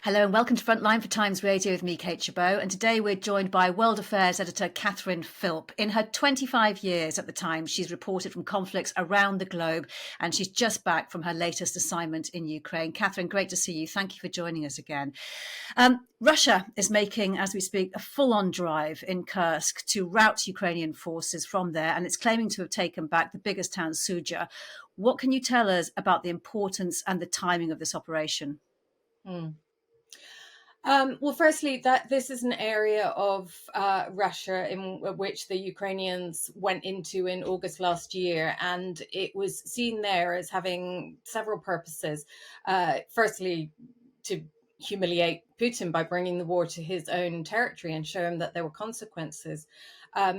Hello and welcome to Frontline for Times Radio with me, Kate Gerbeau. And today we're joined by World Affairs editor Catherine Philp. In her 25 years at the Times, she's reported from conflicts around the globe, and she's just back from her latest assignment in Ukraine. Catherine, great to see you. Thank you for joining us again. Russia is making, as we speak, a full-on drive in Kursk to rout Ukrainian forces from there, and it's claiming to have taken back the biggest town, Suja. What can you tell us about the importance and the timing of this operation? Well, firstly, that this is an area of Russia in which the Ukrainians went into in August last year, and it was seen there as having several purposes. Firstly, to humiliate Putin by bringing the war to his own territory and show him that there were consequences.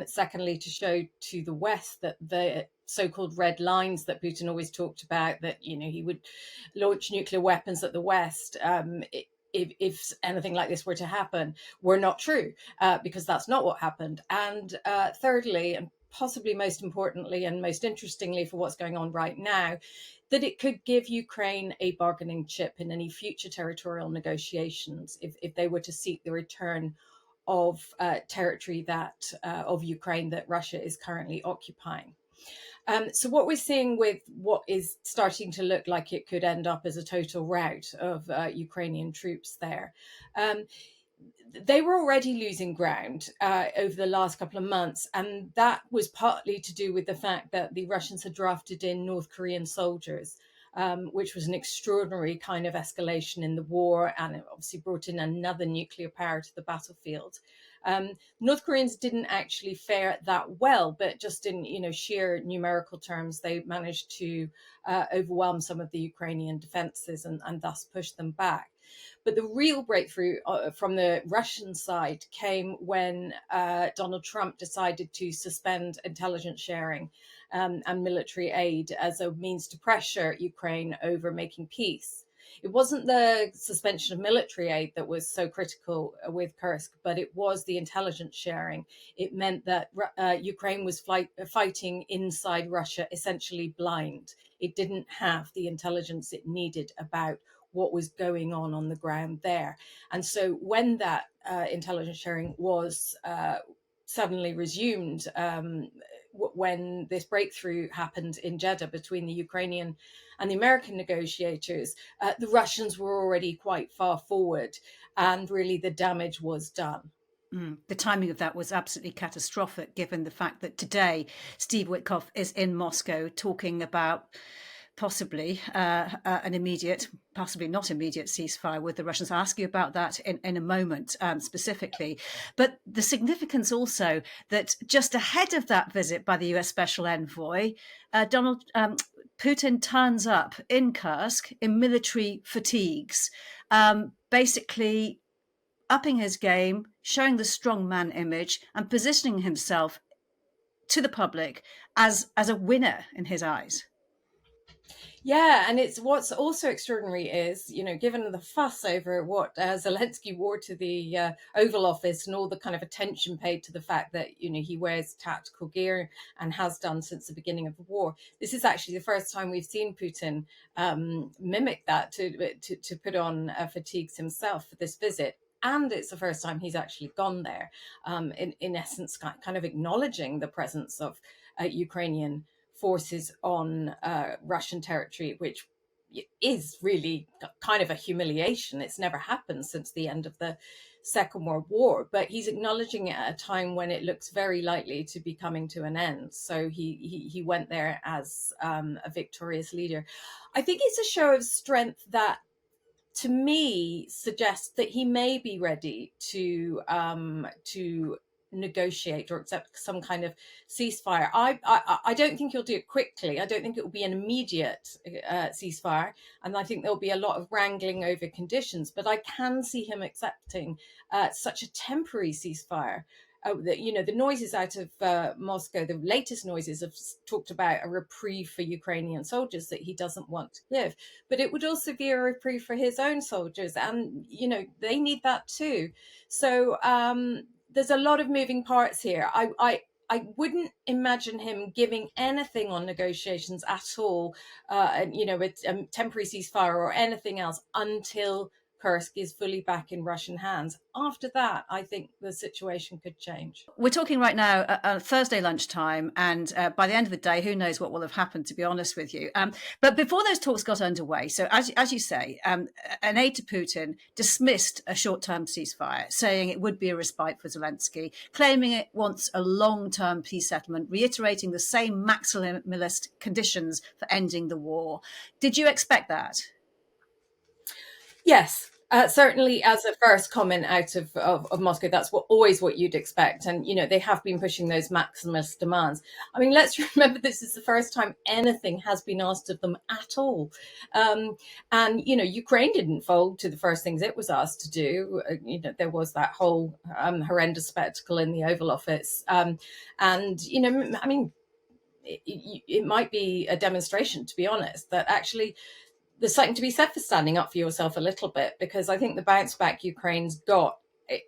Secondly, to show to the West that the so-called red lines that Putin always talked about, that he would launch nuclear weapons at the West. If anything like this were to happen, were not true, because that's not what happened. And thirdly, and possibly most importantly and most interestingly for what's going on right now, that it could give Ukraine a bargaining chip in any future territorial negotiations if they were to seek the return of territory of Ukraine that Russia is currently occupying. So what we're seeing with what is starting to look like it could end up as a total rout of Ukrainian troops there. They were already losing ground over the last couple of months, and that was partly to do with the fact that the Russians had drafted in North Korean soldiers, which was an extraordinary kind of escalation in the war, and it obviously brought in another nuclear power to the battlefield. North Koreans didn't actually fare that well, but just in sheer numerical terms, they managed to overwhelm some of the Ukrainian defenses and thus push them back. But the real breakthrough from the Russian side came when Donald Trump decided to suspend intelligence sharing and military aid as a means to pressure Ukraine over making peace. It wasn't the suspension of military aid that was so critical with Kursk, but it was the intelligence sharing. It meant that Ukraine was fighting inside Russia, essentially blind. It didn't have the intelligence it needed about what was going on the ground there. And so when that intelligence sharing was suddenly resumed, when this breakthrough happened in Jeddah between the Ukrainian and the American negotiators, the Russians were already quite far forward, and really the damage was done. The timing of that was absolutely catastrophic, given the fact that today Steve Witkoff is in Moscow talking about possibly an immediate, possibly not immediate ceasefire with the Russians. I'll ask you about that in a moment specifically. But the significance also that just ahead of that visit by the US Special Envoy, Putin turns up in Kursk in military fatigues, basically upping his game, showing the strongman image and positioning himself to the public as a winner in his eyes. Yeah, and it's what's also extraordinary is, given the fuss over what Zelensky wore to the Oval Office and all the kind of attention paid to the fact that, he wears tactical gear and has done since the beginning of the war. This is actually the first time we've seen Putin mimic that to put on fatigues himself for this visit. And it's the first time he's actually gone there, in essence, kind of acknowledging the presence of Ukrainian forces on Russian territory, which is really kind of a humiliation. It's never happened since the end of the Second World War, but he's acknowledging it at a time when it looks very likely to be coming to an end. So he went there as a victorious leader. I think it's a show of strength that, to me, suggests that he may be ready to negotiate or accept some kind of ceasefire. I don't think he'll do it quickly. I don't think it will be an immediate ceasefire, and I think there'll be a lot of wrangling over conditions. But I can see him accepting such a temporary ceasefire. The noises out of Moscow, the latest noises have talked about a reprieve for Ukrainian soldiers that he doesn't want to give. But it would also be a reprieve for his own soldiers. And, they need that too. So there's a lot of moving parts here. I wouldn't imagine him giving anything on negotiations at all, a temporary ceasefire or anything else until Kursk is fully back in Russian hands. After that, I think the situation could change. We're talking right now at Thursday lunchtime, and by the end of the day, who knows what will have happened, to be honest with you. But before those talks got underway, so as you say, an aide to Putin dismissed a short-term ceasefire, saying it would be a respite for Zelensky, claiming it wants a long-term peace settlement, reiterating the same maximalist conditions for ending the war. Did you expect that? Yes, certainly as a first comment out of Moscow, that's always what you'd expect. And, they have been pushing those maximalist demands. I mean, let's remember this is the first time anything has been asked of them at all. And, Ukraine didn't fold to the first things it was asked to do. There was that whole horrendous spectacle in the Oval Office. I mean, it might be a demonstration, to be honest, that actually there's something to be said for standing up for yourself a little bit, because I think the bounce back Ukraine's got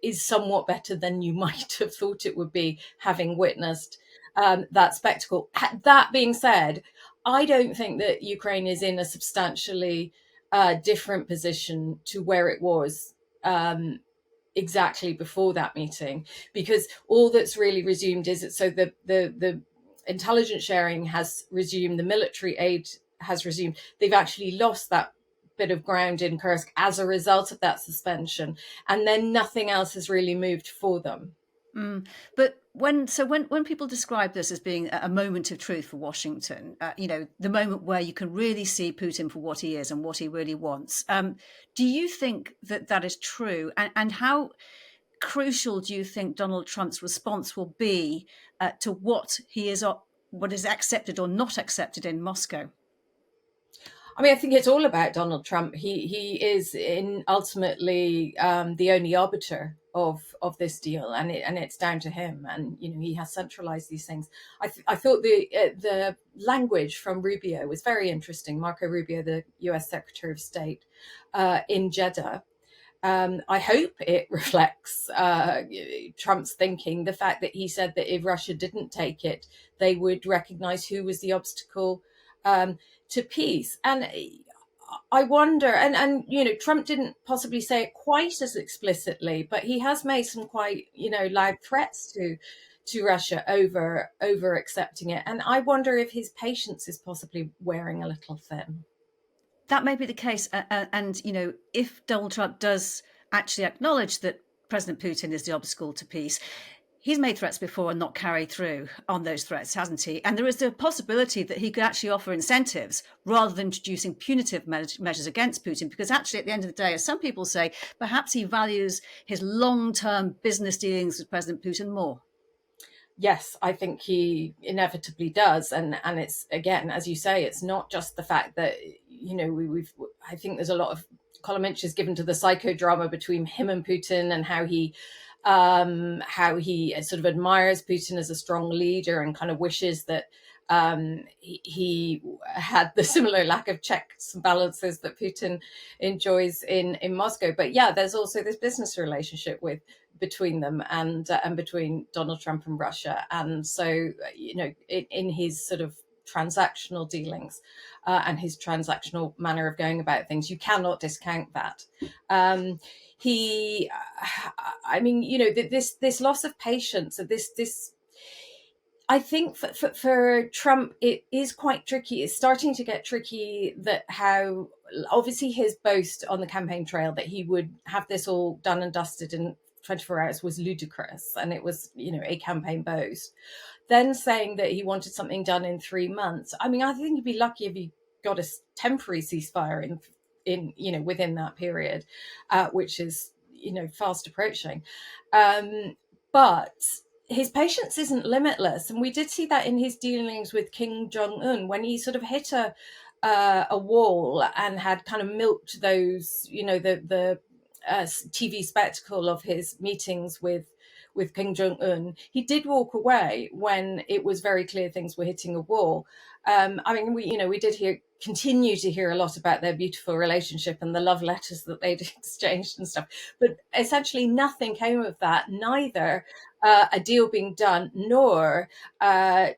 is somewhat better than you might have thought it would be, having witnessed that spectacle. That being said, I don't think that Ukraine is in a substantially different position to where it was exactly before that meeting, because all that's really resumed is that, so the intelligence sharing has resumed, the military aid has resumed. They've actually lost that bit of ground in Kursk as a result of that suspension, and then nothing else has really moved for them. But when people describe this as being a moment of truth for Washington, the moment where you can really see Putin for what he is and what he really wants, do you think that is true? And how crucial do you think Donald Trump's response will be to what is accepted or not accepted in Moscow? I mean, I think it's all about Donald Trump. He is ultimately the only arbiter of this deal, and it's down to him. And he has centralized these things. I thought the language from Rubio was very interesting. Marco Rubio, the U.S. Secretary of State in Jeddah. I hope it reflects Trump's thinking. The fact that he said that if Russia didn't take it, they would recognize who was the obstacle to peace. And I wonder, and Trump didn't possibly say it quite as explicitly, but he has made some quite loud threats to Russia over accepting it. And I wonder if his patience is possibly wearing a little thin. That may be the case. And if Donald Trump does actually acknowledge that President Putin is the obstacle to peace, he's made threats before and not carried through on those threats, hasn't he? And there is the possibility that he could actually offer incentives rather than introducing punitive measures against Putin, because actually, at the end of the day, as some people say, perhaps he values his long-term business dealings with President Putin more. Yes, I think he inevitably does. And it's, again, as you say, it's not just the fact that, I think there's a lot of column inches given to the psychodrama between him and Putin, and how he sort of admires Putin as a strong leader and kind of wishes that he had the similar lack of checks and balances that Putin enjoys in Moscow. But yeah, there's also this business relationship between them and between Donald Trump and Russia. And so, in his sort of transactional dealings and his transactional manner of going about things, you cannot discount that. This loss of patience, this I think for Trump, it is quite tricky. It's starting to get tricky that how, obviously, his boast on the campaign trail that he would have this all done and dusted in 24 hours was ludicrous. And it was, a campaign boast. Then saying that he wanted something done in 3 months. I mean, I think he'd be lucky if he got a temporary ceasefire in within that period, which is, fast approaching. But his patience isn't limitless. And we did see that in his dealings with Kim Jong-un, when he sort of hit a wall and had kind of milked those, the TV spectacle of his meetings with with Kim Jong-un. He did walk away when it was very clear things were hitting a wall. I mean, we did continue to hear a lot about their beautiful relationship and the love letters that they'd exchanged and stuff. But essentially nothing came of that, neither a deal being done, nor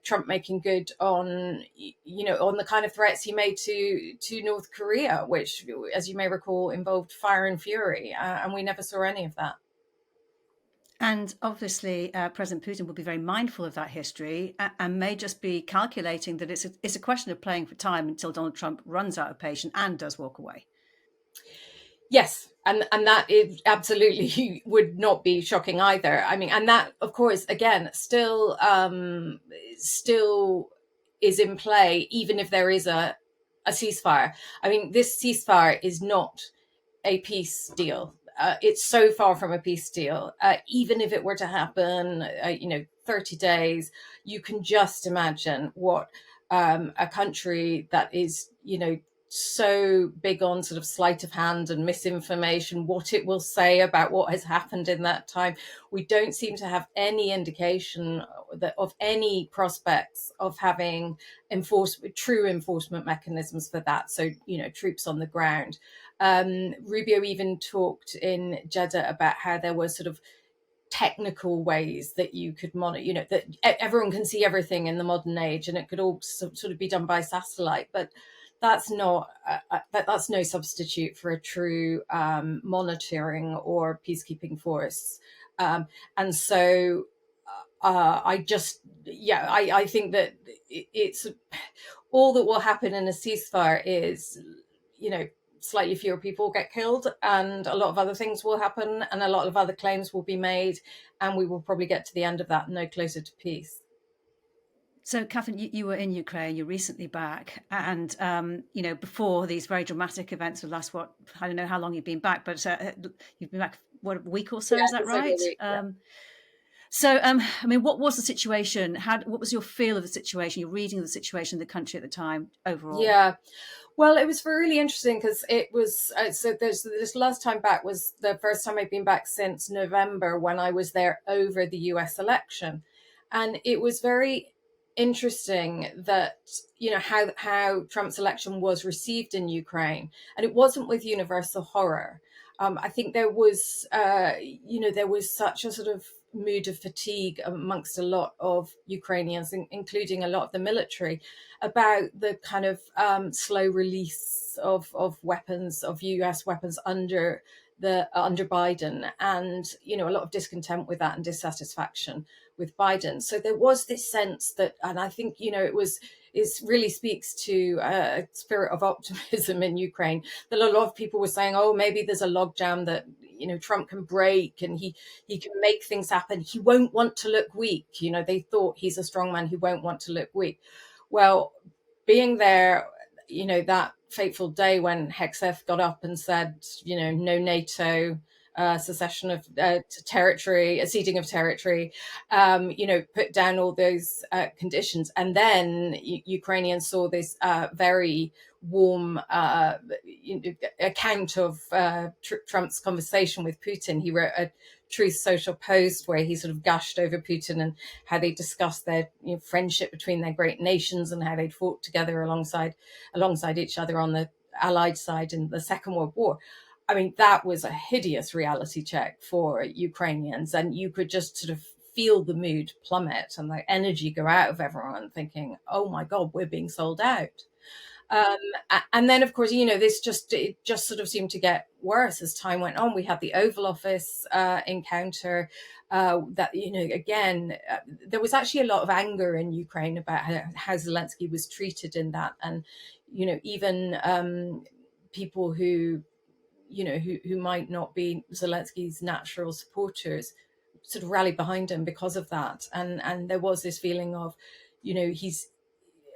Trump making good on the kind of threats he made to North Korea, which, as you may recall, involved fire and fury, and we never saw any of that. And obviously, President Putin will be very mindful of that history and may just be calculating that it's a question of playing for time until Donald Trump runs out of patience and does walk away. Yes, and that is absolutely would not be shocking either. I mean, and that, of course, again, still is in play, even if there is a ceasefire. I mean, this ceasefire is not a peace deal. It's so far from a peace deal. Even if it were to happen, 30 days, you can just imagine what a country that is, so big on sort of sleight of hand and misinformation, what it will say about what has happened in that time. We don't seem to have any indication of any prospects of having true enforcement mechanisms for that. So, troops on the ground. Rubio even talked in Jeddah about how there were sort of technical ways that you could monitor, that everyone can see everything in the modern age, and it could all sort of be done by satellite. But that's not that's no substitute for a true monitoring or peacekeeping force. And so I think that it's all that will happen in a ceasefire is, slightly fewer people get killed, and a lot of other things will happen, and a lot of other claims will be made, and we will probably get to the end of that no closer to peace. So, Catherine, you were in Ukraine, you're recently back, and, before these very dramatic events of last, I don't know how long you've been back, but you've been back, a week or so, is that right? Week, yeah. So, I mean, what was the situation? What was your feel of the situation, your reading of the situation in the country at the time overall? Yeah. Well, it was really interesting because it was, so this last time back was the first time I've been back since November, when I was there over the US election. And it was very interesting that, how Trump's election was received in Ukraine. And it wasn't with universal horror. I think there was, there was such a sort of mood of fatigue amongst a lot of Ukrainians, including a lot of the military, about the kind of slow release of weapons, of US weapons under Biden, and a lot of discontent with that and dissatisfaction with Biden. So there was this sense that, and I think it really speaks to a spirit of optimism in Ukraine, that a lot of people were saying, oh, maybe there's a logjam that Trump can break, and he can make things happen. He won't want to look weak. They thought he's a strong man who won't want to look weak. Well, being there, that fateful day when Hegseth got up and said, no NATO, secession of territory, a ceding of territory, put down all those conditions. And then Ukrainians saw this very warm account of Trump's conversation with Putin. He wrote a Truth Social post where he sort of gushed over Putin and how they discussed their friendship between their great nations, and how they'd fought together alongside each other on the Allied side in the Second World War. I mean, that was a hideous reality check for Ukrainians, and you could just sort of feel the mood plummet and the energy go out of everyone, thinking, oh my God, we're being sold out. And then, of course, it just sort of seemed to get worse as time went on. We had the Oval Office encounter that, again, there was actually a lot of anger in Ukraine about how Zelensky was treated in that. And, even people who might not be Zelensky's natural supporters sort of rallied behind him because of that. And there was this feeling of, he's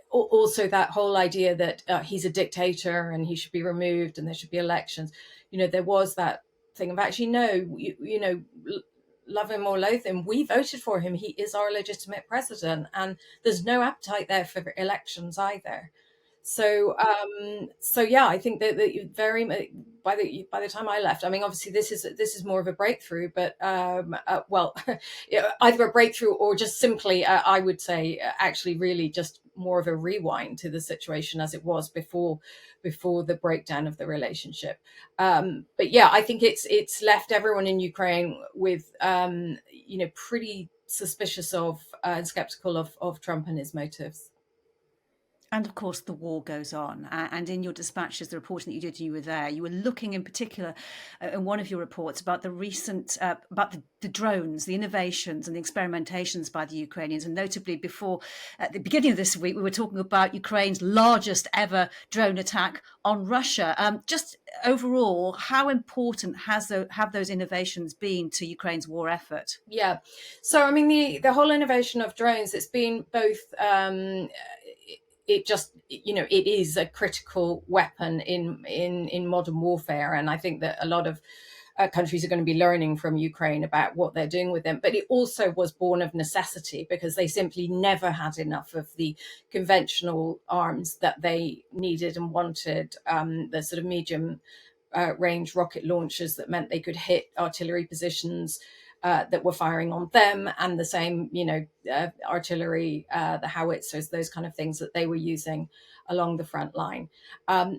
also that whole idea that he's a dictator and he should be removed and there should be elections. There was that thing of, actually, no, love him or loathe him, we voted for him. He is our legitimate president, and there's no appetite there for elections either. So yeah, I think that very by the time I left, I mean, obviously this is more of a breakthrough, but well, yeah, either a breakthrough or just simply, I would say, actually, really just more of a rewind to the situation as it was before the breakdown of the relationship. But yeah, I think it's left everyone in Ukraine with pretty suspicious of and skeptical of Trump and his motives. And of course, the war goes on. And in your dispatches, the reporting that you did, you were there. You were looking in particular in one of your reports about the recent, about the drones, the innovations and the experimentations by the Ukrainians. And notably, before at the beginning of this week, we were talking about Ukraine's largest ever drone attack on Russia. Just overall, how important have those innovations been to Ukraine's war effort? Yeah. So, I mean, the whole innovation of drones, it's been both, it just, it is a critical weapon in modern warfare. And I think that a lot of countries are going to be learning from Ukraine about what they're doing with them. But it also was born of necessity because they simply never had enough of the conventional arms that they needed and wanted, the sort of medium range rocket launchers that meant they could hit artillery positions that were firing on them, and the same, artillery, the howitzers, those kind of things that they were using along the front line.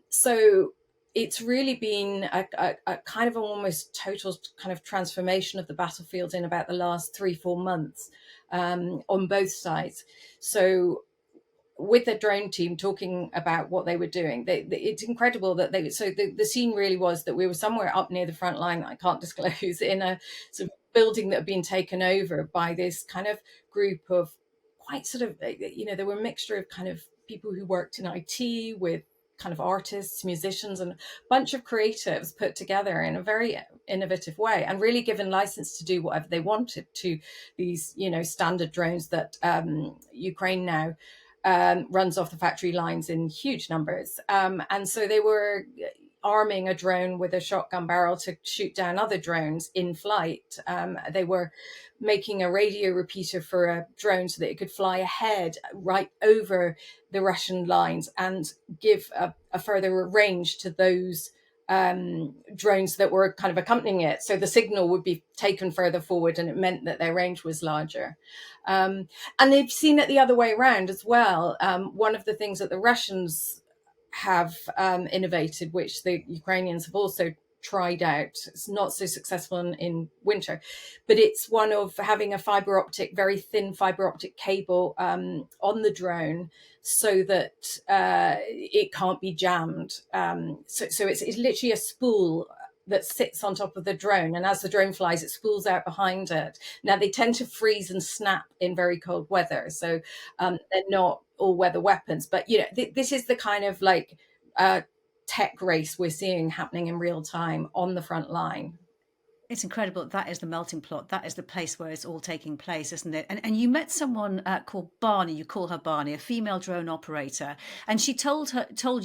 So it's really been a kind of almost total kind of transformation of the battlefield in about the last 3-4 months, on both sides. So with the drone team talking about what they were doing, it's incredible that the scene really was that we were somewhere up near the front line, I can't disclose, in a sort of building that had been taken over by this kind of group of quite sort of, there were a mixture of kind of people who worked in IT with kind of artists, musicians, and a bunch of creatives put together in a very innovative way, and really given license to do whatever they wanted to these, standard drones that Ukraine now runs off the factory lines in huge numbers. And so they were arming a drone with a shotgun barrel to shoot down other drones in flight. They were making a radio repeater for a drone so that it could fly ahead right over the Russian lines and give a further range to those drones that were kind of accompanying it. So the signal would be taken further forward and it meant that their range was larger. And they've seen it the other way around as well. One of the things that the Russians have innovated, which the Ukrainians have also tried out, it's not so successful in winter, but it's one of having a very thin fiber optic cable on the drone so that it can't be jammed. So it's literally a spool that sits on top of the drone, and as the drone flies, it spools out behind it. Now they tend to freeze and snap in very cold weather, so they're not all weather weapons. But this is the kind of like tech race we're seeing happening in real time on the front line. It's incredible. That is the melting pot. That is the place where it's all taking place, isn't it? And you met someone called Barney. You call her Barney, a female drone operator, and she told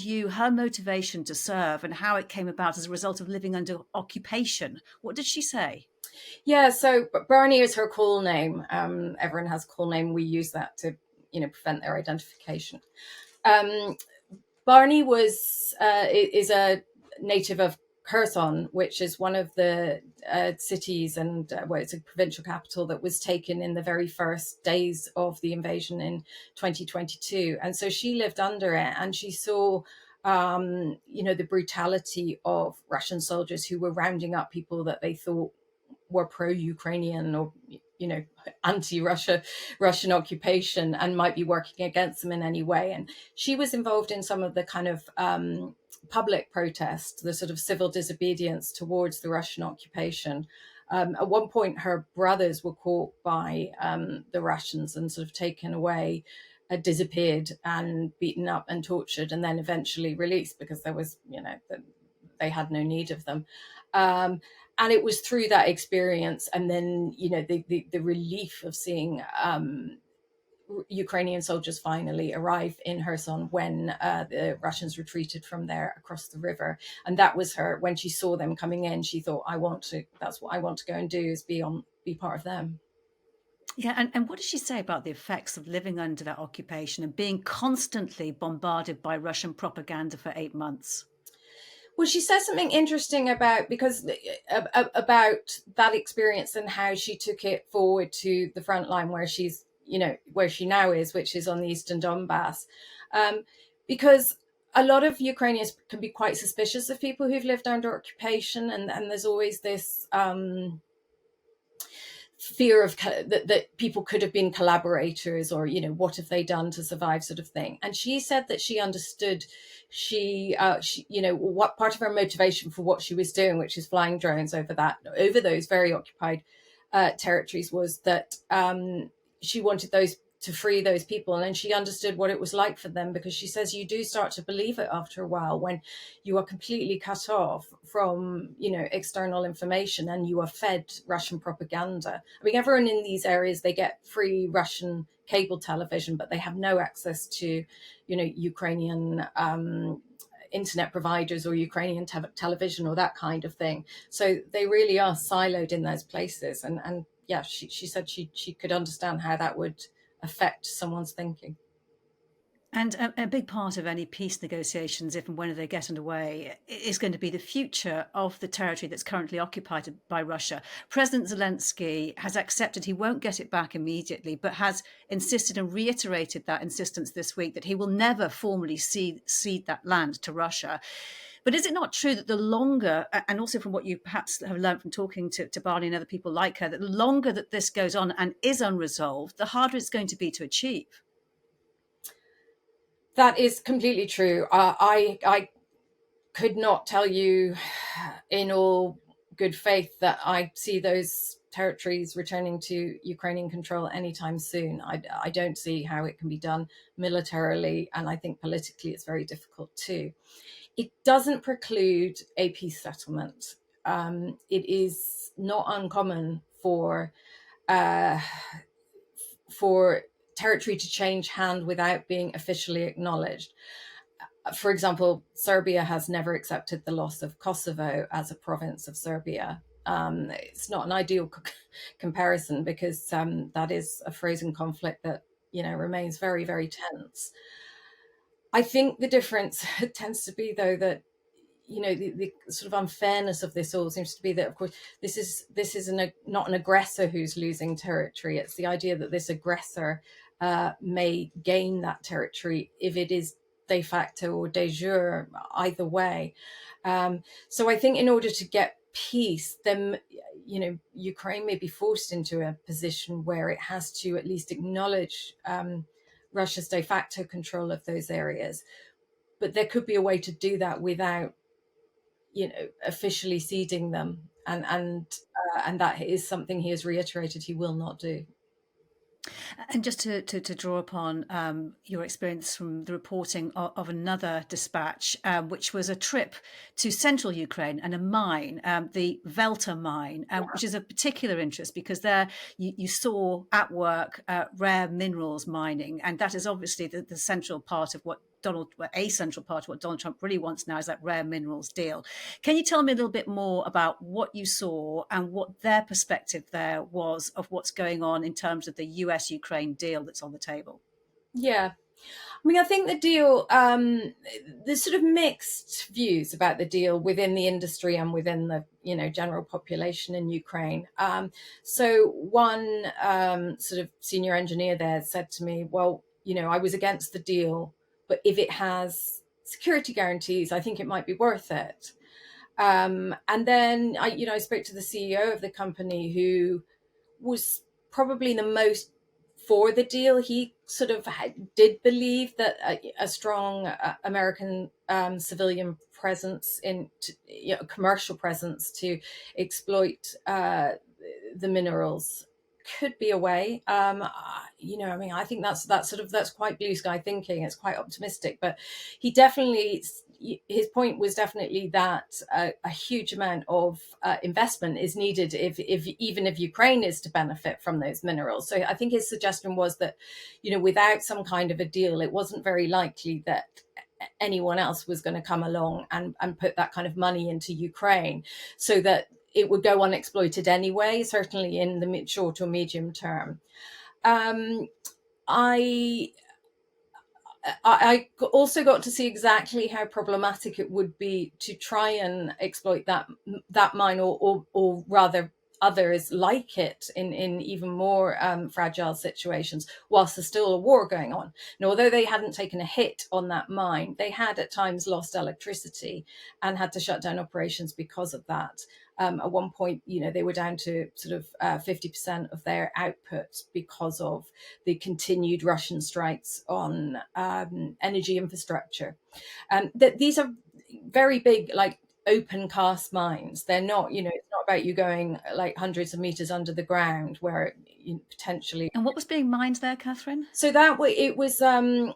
you her motivation to serve and how it came about as a result of living under occupation. What did she say? Yeah, so Barney is her call name. Everyone has a call name. We use that to prevent their identification. Barney is a native of Kherson, which is one of the cities and it's a provincial capital that was taken in the very first days of the invasion in 2022. And so she lived under it, and she saw the brutality of Russian soldiers who were rounding up people that they thought were pro-Ukrainian or Russian occupation and might be working against them in any way. And she was involved in some of the kind of public protest, the sort of civil disobedience towards the Russian occupation. At one point, her brothers were caught by the Russians and sort of taken away, disappeared and beaten up and tortured, and then eventually released because there was, they had no need of them. And it was through that experience, and then the relief of seeing Ukrainian soldiers finally arrive in Kherson when the Russians retreated from there across the river. And that was her, when she saw them coming in, she thought, that's what I want to go and do, is be part of them. Yeah, and what does she say about the effects of living under that occupation and being constantly bombarded by Russian propaganda for 8 months? Well, she says something interesting about because about that experience and how she took it forward to the front line where she's where she now is, which is on the eastern Donbass, because a lot of Ukrainians can be quite suspicious of people who've lived under occupation, and there's always this fear of that people could have been collaborators, or what have they done to survive, sort of thing. And she said that she understood, she what part of her motivation for what she was doing, which is flying drones over those very occupied territories, was that she wanted those to free those people, and she understood what it was like for them, because she says you do start to believe it after a while when you are completely cut off from external information and you are fed Russian propaganda. I mean, everyone in these areas, they get free Russian cable television, but they have no access to Ukrainian internet providers or Ukrainian television or that kind of thing. So they really are siloed in those places. And yeah, she said she could understand how that would affect someone's thinking. And a big part of any peace negotiations, if and when they get underway, is going to be the future of the territory that's currently occupied by Russia. President Zelensky has accepted he won't get it back immediately, but has insisted and reiterated that insistence this week that he will never formally cede that land to Russia. But is it not true that the longer, and also from what you perhaps have learned from talking to Barney and other people like her, that the longer that this goes on and is unresolved, the harder it's going to be to achieve? That is completely true. I could not tell you in all good faith that I see those territories returning to Ukrainian control anytime soon. I don't see how it can be done militarily, and I think politically it's very difficult too. It doesn't preclude a peace settlement. It is not uncommon uh, for territory to change hand without being officially acknowledged. For example, Serbia has never accepted the loss of Kosovo as a province of Serbia. It's not an ideal comparison, because that is a frozen conflict that remains very, very tense. I think the difference tends to be, though, that the sort of unfairness of this all seems to be that, of course, this is not an aggressor who's losing territory. It's the idea that this aggressor may gain that territory if it is de facto or de jure, either way. So I think in order to get peace, then Ukraine may be forced into a position where it has to at least acknowledge Russia's de facto control of those areas. But there could be a way to do that without officially ceding them, and that is something he has reiterated he will not do. And just to draw upon your experience from the reporting of another dispatch, which was a trip to central Ukraine and a mine, the Velta mine, which is of particular interest because there you saw at work rare minerals mining, and that is obviously the central part of what a central part of what Donald Trump really wants now is that rare minerals deal. Can you tell me a little bit more about what you saw and what their perspective there was of what's going on in terms of the US-Ukraine deal that's on the table? Yeah. I mean, I think the deal, there's sort of mixed views about the deal within the industry and within the, general population in Ukraine. So one sort of senior engineer there said to me, well, I was against the deal, but if it has security guarantees, I think it might be worth it. And then I spoke to the CEO of the company, who was probably the most for the deal. He sort of did believe that a strong American civilian presence commercial presence to exploit the minerals could be a way. I mean, I think that's quite blue sky thinking. It's quite optimistic, but he definitely, his point was definitely that a huge amount of investment is needed if even if Ukraine is to benefit from those minerals. So I think his suggestion was that, without some kind of a deal, it wasn't very likely that anyone else was going to come along and put that kind of money into Ukraine, so that it would go unexploited anyway, certainly in the short or medium term. I I also got to see exactly how problematic it would be to try and exploit that mine, or rather others like it in even more fragile situations, whilst there's still a war going on. And although they hadn't taken a hit on that mine, they had at times lost electricity and had to shut down operations because of that. At one point, they were down to sort of 50% of their output because of the continued Russian strikes on energy infrastructure. That these are very big, like open cast mines. They're not, it's not about you going like hundreds of meters under the ground where potentially. And what was being mined there, Catherine? So that way, it was a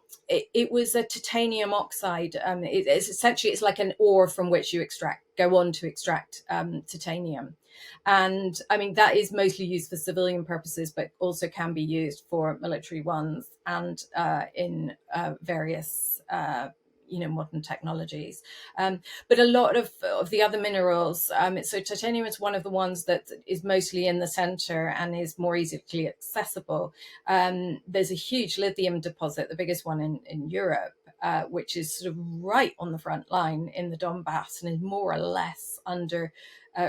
titanium oxide. It's like an ore from which you go on to extract titanium. And I mean, that is mostly used for civilian purposes, but also can be used for military ones and in various modern technologies. But a lot of the other minerals, so titanium is one of the ones that is mostly in the center and is more easily accessible. There's a huge lithium deposit, the biggest one in Europe, which is sort of right on the front line in the Donbass and is more or less under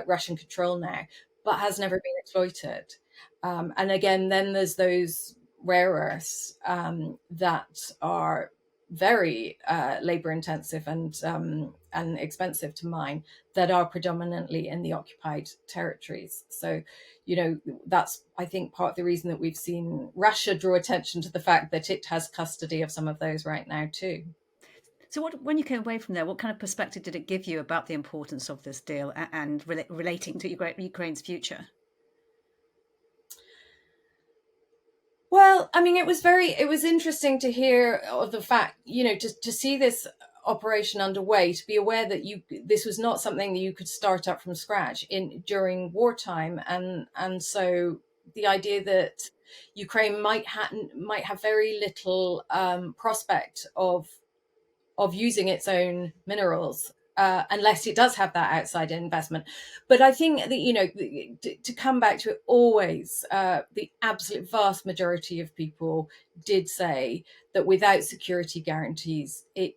Russian control now, but has never been exploited. And again, then there's those rare earths that are very labor intensive and expensive to mine, that are predominantly in the occupied territories. So, that's, I think, part of the reason that we've seen Russia draw attention to the fact that it has custody of some of those right now too. So when you came away from there, what kind of perspective did it give you about the importance of this deal and relating to Ukraine's future? Well, I mean, it was interesting to hear of the fact, to see this operation underway, to be aware that this was not something that you could start up from scratch during wartime, and so the idea that Ukraine might have very little prospect of using its own minerals unless it does have that outside investment. But I think that, to come back to it, always the absolute vast majority of people did say that without security guarantees, it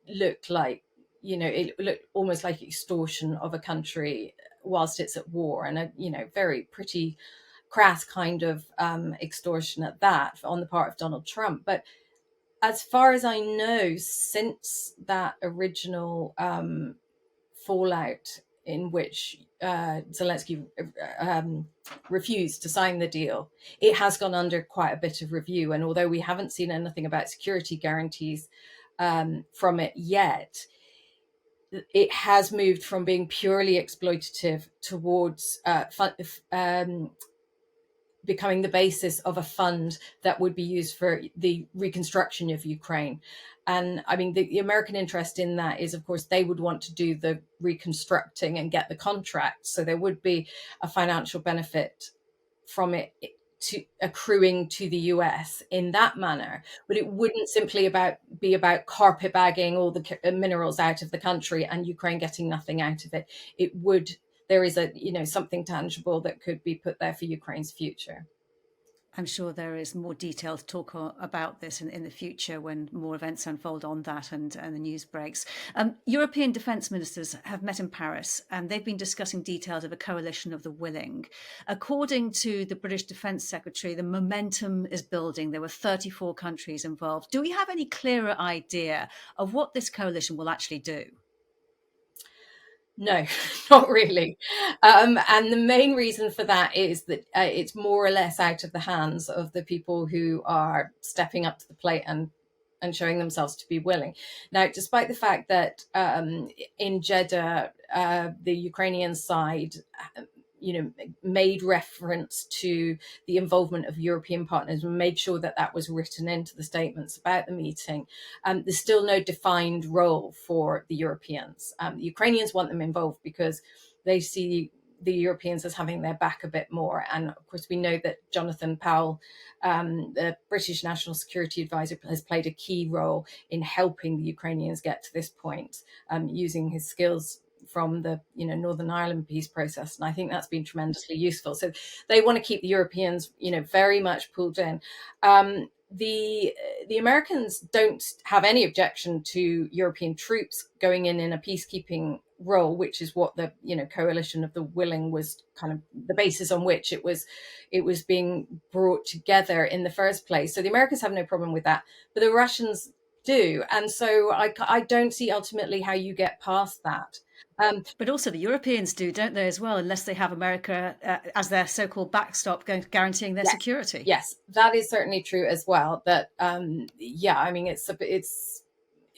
looked like, it looked almost like extortion of a country whilst it's at war, and a very pretty crass kind of extortion at that on the part of Donald Trump. But as far as I know, since that original fallout in which Zelensky refused to sign the deal, it has gone under quite a bit of review. And although we haven't seen anything about security guarantees from it yet, it has moved from being purely exploitative towards becoming the basis of a fund that would be used for the reconstruction of Ukraine. And I mean, the American interest in that is, of course, they would want to do the reconstructing and get the contract. So there would be a financial benefit from it accruing to the US in that manner. But it wouldn't simply be about carpet bagging all the minerals out of the country and Ukraine getting nothing out of it. There is something tangible that could be put there for Ukraine's future. I'm sure there is more detailed talk about this in the future when more events unfold on that and the news breaks. European defence ministers have met in Paris, and they've been discussing details of a coalition of the willing. According to the British Defence Secretary, the momentum is building. There were 34 countries involved. Do we have any clearer idea of what this coalition will actually do? No, not really. And the main reason for that is that it's more or less out of the hands of the people who are stepping up to the plate and showing themselves to be willing. Now, despite the fact that in Jeddah, the Ukrainian side made reference to the involvement of European partners and made sure that that was written into the statements about the meeting. There's still no defined role for the Europeans. The Ukrainians want them involved because they see the Europeans as having their back a bit more. And of course, we know that Jonathan Powell, the British National Security Advisor, has played a key role in helping the Ukrainians get to this point, using his skills from the Northern Ireland peace process, and I think that's been tremendously useful. So they want to keep the Europeans very much pulled in. The Americans don't have any objection to European troops going in a peacekeeping role, which is what the coalition of the willing was kind of the basis on which it was being brought together in the first place. So the Americans have no problem with that, but the Russians do, and so I don't see ultimately how you get past that. But also the Europeans do, don't they, as well, unless they have America as their so-called backstop guaranteeing their security. Yes, that is certainly true as well. That I mean, it's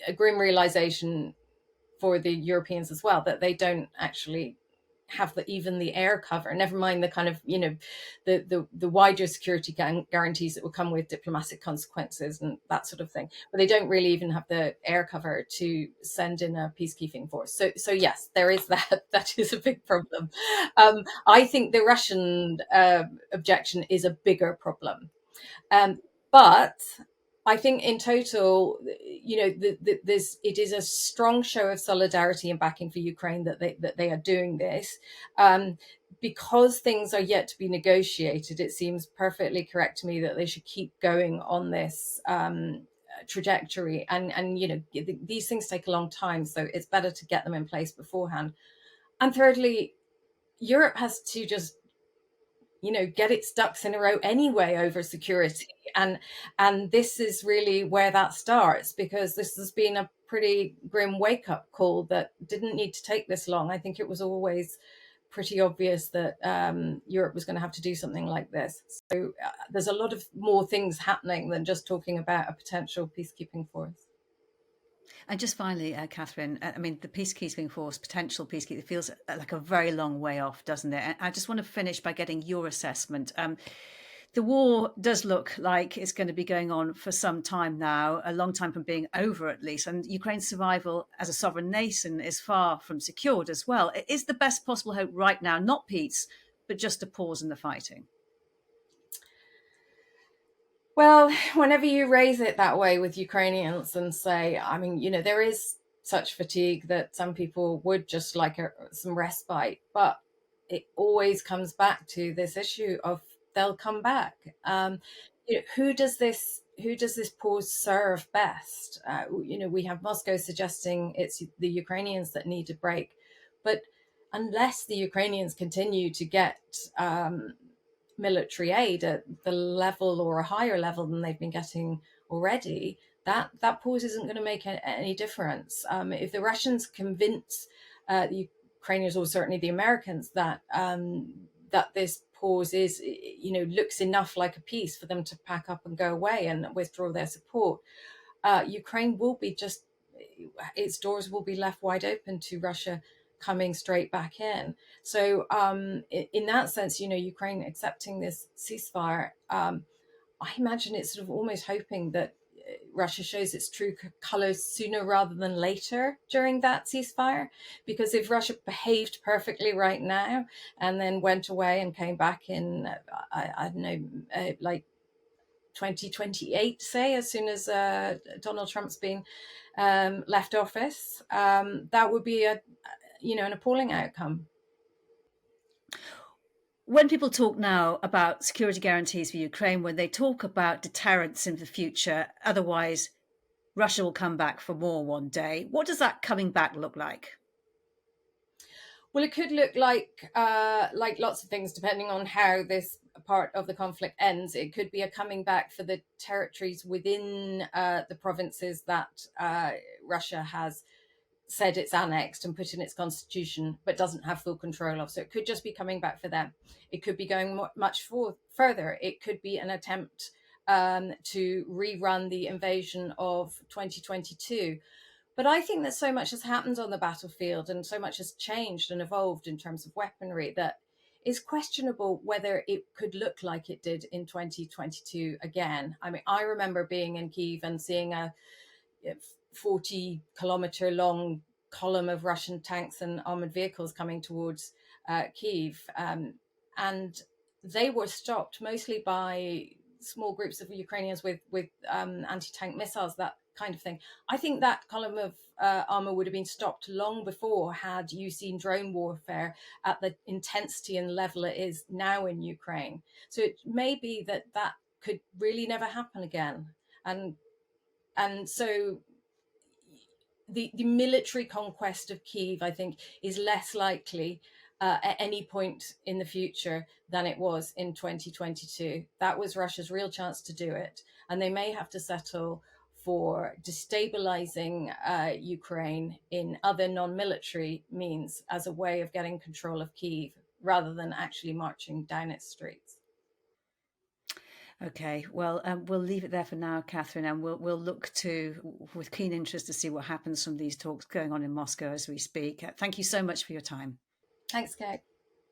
a grim realization for the Europeans as well that they don't actually have even the air cover, never mind the kind of the wider security guarantees that will come with diplomatic consequences and that sort of thing, but they don't really even have the air cover to send in a peacekeeping force. So yes, there is that is a big problem. I think the Russian objection is a bigger problem, but I think in total, it is a strong show of solidarity and backing for Ukraine that they are doing this. Because things are yet to be negotiated, it seems perfectly correct to me that they should keep going on this trajectory. And these things take a long time, so it's better to get them in place beforehand. And thirdly, Europe has to just get its ducks in a row anyway over security. And this is really where that starts, because this has been a pretty grim wake-up call that didn't need to take this long. I think it was always pretty obvious that Europe was going to have to do something like this. So there's a lot of more things happening than just talking about a potential peacekeeping force. And just finally, Catherine, I mean, the peacekeeping force, potential peacekeeping, feels like a very long way off, doesn't it? And I just want to finish by getting your assessment. The war does look like it's going to be going on for some time now, a long time from being over at least. And Ukraine's survival as a sovereign nation is far from secured as well. It is the best possible hope right now, not peace, but just a pause in the fighting. Well, whenever you raise it that way with Ukrainians and say, I mean, there is such fatigue that some people would just like some respite, but it always comes back to this issue of they'll come back. Who does this pause serve best? We have Moscow suggesting it's the Ukrainians that need a break, but unless the Ukrainians continue to get military aid at the level or a higher level than they've been getting already, that pause isn't going to make any difference. If the Russians convince the Ukrainians, or certainly the Americans, that this pause is, looks enough like a peace for them to pack up and go away and withdraw their support, Ukraine will be its doors will be left wide open to Russia coming straight back in. So in that sense, Ukraine accepting this ceasefire, I imagine it's sort of almost hoping that Russia shows its true colors sooner rather than later during that ceasefire. Because if Russia behaved perfectly right now and then went away and came back in, I don't know, like 2028, say, as soon as Donald Trump's been left office, that would be an appalling outcome. When people talk now about security guarantees for Ukraine, when they talk about deterrence in the future, otherwise Russia will come back for more one day, what does that coming back look like? Well, it could look like lots of things, depending on how this part of the conflict ends. It could be a coming back for the territories within the provinces that Russia has said it's annexed and put in its constitution, but doesn't have full control of. So it could just be coming back for them. It could be going much further. It could be an attempt to rerun the invasion of 2022. But I think that so much has happened on the battlefield and so much has changed and evolved in terms of weaponry that it's questionable whether it could look like it did in 2022 again. I mean, I remember being in Kyiv and seeing a 40-kilometer long column of Russian tanks and armored vehicles coming towards Kyiv. And they were stopped mostly by small groups of Ukrainians with anti-tank missiles that kind of thing. I think that column of armor would have been stopped long before had you seen drone warfare at the intensity and level it is now in Ukraine. So it may be that could really never happen again. And so the military conquest of Kyiv, I think, is less likely at any point in the future than it was in 2022. That was Russia's real chance to do it. And they may have to settle for destabilizing Ukraine in other non-military means as a way of getting control of Kyiv rather than actually marching down its streets. Okay, well, we'll leave it there for now, Catherine, and we'll look with keen interest to see what happens from these talks going on in Moscow as we speak. Thank you so much for your time. Thanks, Kate.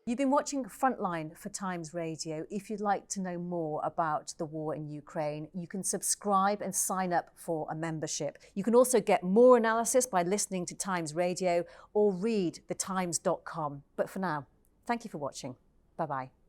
You've been watching Frontline for Times Radio. If you'd like to know more about the war in Ukraine, you can subscribe and sign up for a membership. You can also get more analysis by listening to Times Radio or read thetimes.com. But for now, thank you for watching. Bye-bye.